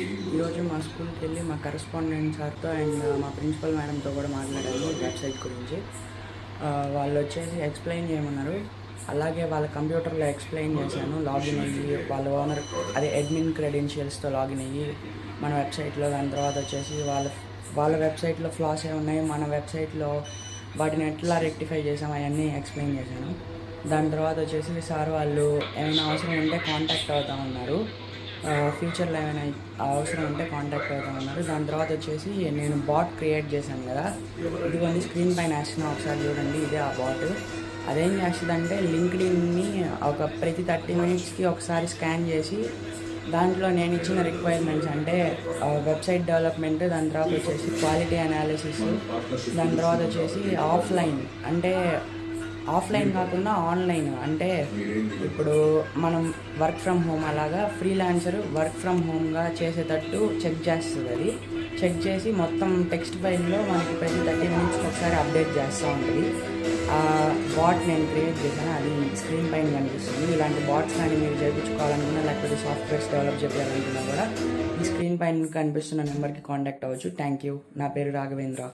ఈరోజు మా స్కూల్కి వెళ్ళి మా కరెస్పాండెంట్ సార్తో అండ్ మా ప్రిన్సిపల్ మేడంతో కూడా మాట్లాడాను వెబ్సైట్ గురించి. వాళ్ళు వచ్చేసి ఎక్స్ప్లెయిన్ చేయమన్నారు. అలాగే వాళ్ళ కంప్యూటర్లో ఎక్స్ప్లెయిన్ చేశాను. లాగిన్ అయ్యి వాళ్ళ ఓనర్ అదే అడ్మిన్ క్రెడెన్షియల్స్తో లాగిన్ అయ్యి మన వెబ్సైట్లో, దాని తర్వాత వచ్చేసి వాళ్ళ వెబ్సైట్లో ఫ్లాస్ ఏమున్నాయి, మన వెబ్సైట్లో వాటిని ఎట్లా రెక్టిఫై చేసాం అవన్నీ ఎక్స్ప్లెయిన్ చేశాను. దాని తర్వాత వచ్చేసి సార్ వాళ్ళు ఏమైనా అవసరం ఉంటే కాంటాక్ట్ అవుతామన్నారు. ఫ్యూచర్లో ఏమైనా అవసరం ఉంటే కాంటాక్ట్ అవుతామన్నారు. దాని తర్వాత వచ్చేసి నేను బాట్ క్రియేట్ చేశాను కదా, ఇదిగోండి స్క్రీన్ పైన వేస్తున్నా, ఒకసారి చూడండి. ఇదే ఆ బాట్. అదేం చేస్తుందంటే లింక్డ్ఇన్ని ప్రతి 30 మినిట్స్కి ఒకసారి స్కాన్ చేసి దాంట్లో నేను ఇచ్చిన రిక్వైర్మెంట్స్ అంటే వెబ్సైట్ డెవలప్మెంట్, దాని తర్వాత వచ్చేసి క్వాలిటీ అనాలిసిస్, దాని తర్వాత వచ్చేసి ఆఫ్లైన్ కాకుండా ఆన్లైన్, అంటే ఇప్పుడు మనం వర్క్ ఫ్రమ్ హోమ్ అలాగా ఫ్రీలాన్సర్ వర్క్ ఫ్రమ్ హోమ్గా చేసేటట్టు చెక్ చేస్తుంది. అది చెక్ చేసి మొత్తం టెక్స్ట్ ఫైల్లో మనకి ప్రతి 30 మినిట్స్కి ఒకసారి అప్డేట్ చేస్తూ ఉంటుంది. ఆ బాట్ నేను క్రియేట్ చేశాను, అది స్క్రీన్ పైన కనిపిస్తుంది. ఇలాంటి బాట్స్ కానీ మీరు చేయించుకోవాలనుకున్నా, లేకపోతే సాఫ్ట్వేర్స్ డెవలప్ చేయాలనుకున్నా కూడా ఈ స్క్రీన్ పైన కనిపిస్తున్న నెంబర్కి కాంటాక్ట్ అవ్వచ్చు. Thank you. నా పేరు రాఘవేంద్ర.